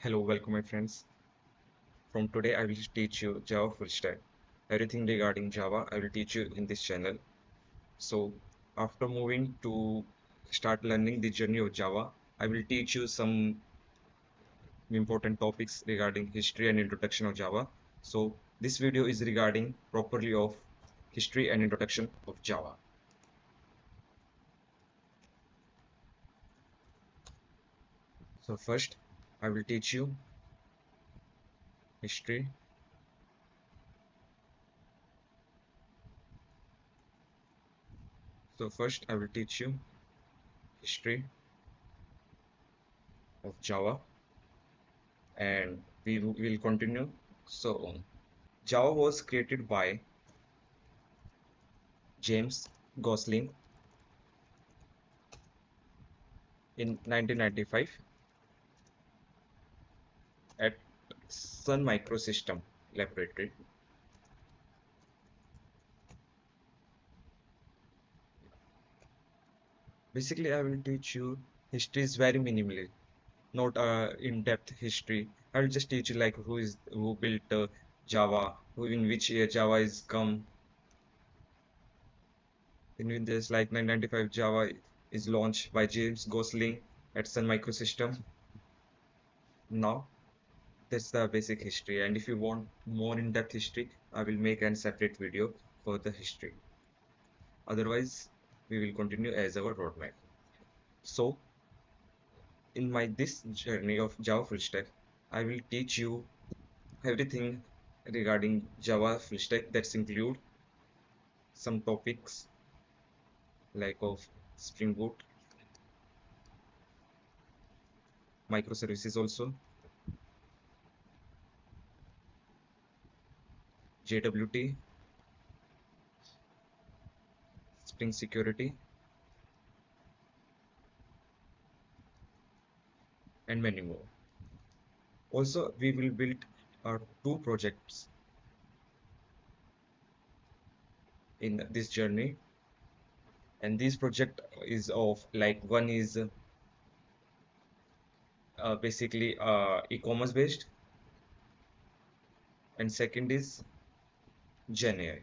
Hello, welcome my friends. From today I will teach you Java full stack. Everything regarding Java I will teach you in this channel. So after moving to start learning the journey of Java, I will teach you some important topics regarding history and introduction of Java. So this video is regarding properly of history and introduction of Java. So first I will teach you history. So first I will teach you history of Java and we will continue so on. Java was created by James Gosling in 1995 at Sun Microsystem Laboratory. Basically, I will teach you history is very minimally, not in-depth history. I will just teach you like who built Java, who in which year Java is come. In this like 1995 Java is launched by James Gosling at Sun Microsystem. Now that's the basic history, and if you want more in-depth history, I will make a separate video for the history. Otherwise, we will continue as our roadmap. So, in my this journey of Java full stack, I will teach you everything regarding Java full stack that's include some topics like of Spring Boot, microservices also, JWT, Spring Security, and many more. Also, we will build two projects in this journey, and this project is of like one is basically e-commerce based, and second is Gen AI.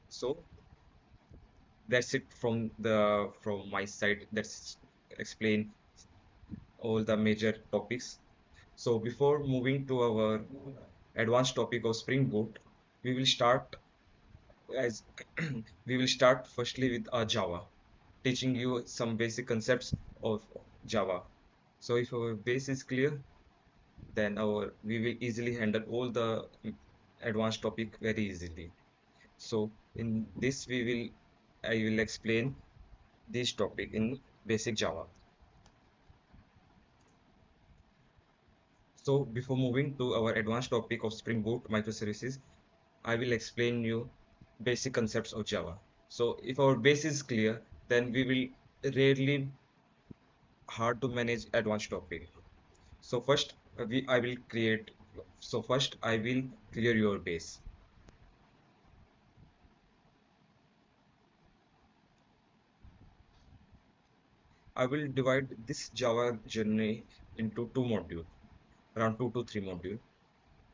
So that's it from my side. That's explain all the major topics. So before moving to our advanced topic of Spring Boot, we will start as we will start firstly with Java, teaching you some basic concepts of Java. So if our base is clear, then our we will easily handle all the advanced topic very easily. So in this I will explain this topic in basic Java. So before moving to our advanced topic of Spring Boot microservices, I will explain you basic concepts of Java. So if our base is clear, then we will rarely hard to manage advanced topic. So first I will create. So first I will clear your base. I will divide this Java journey into two modules, around 2 to 3 modules.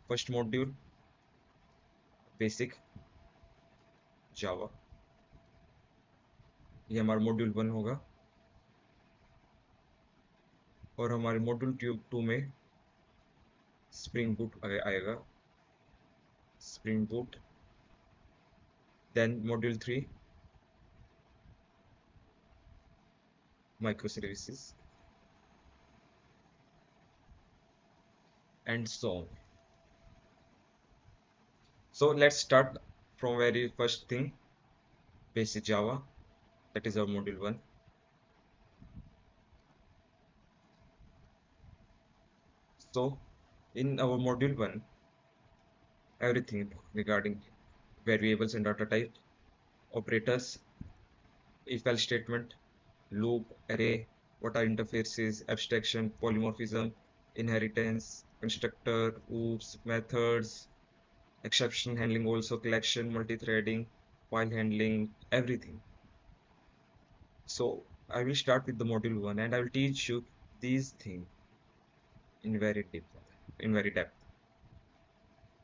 First module basic जावा, ये हमारा module 1 होगा। और हमारे module tube 2 में spring boot आएगा, spring boot. Then module 3 micro services and so on. So let's start from very first thing, basic Java. That is our module 1. So in our module 1, everything regarding variables and data type, operators, if else statement, loop, array, what are interfaces, abstraction, polymorphism, inheritance, constructor, oops, methods, exception handling, also collection, multi-threading, file handling, everything. So I will start with the module 1 and I will teach you these things in very deep, in very depth,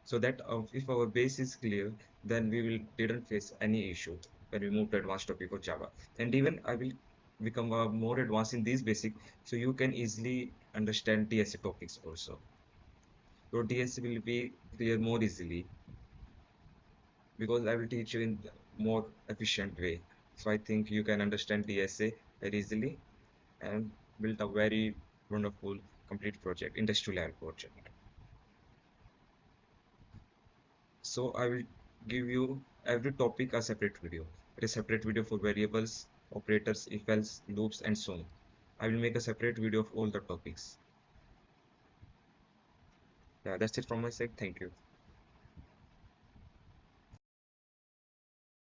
so that if our base is clear, then we will didn't face any issue when we move to advanced topic of Java. And even I will become more advanced in these basic, so you can easily understand DSA topics also. Your DSA will be clear more easily because I will teach you in more efficient way. So I think you can understand DSA very easily and build a very wonderful complete project, industrial level project. So I will give you every topic a separate video. It is separate video for variables, operators, if else, loops, and so on. I will make a separate video of all the topics. Yeah, that's it from my side. Thank you.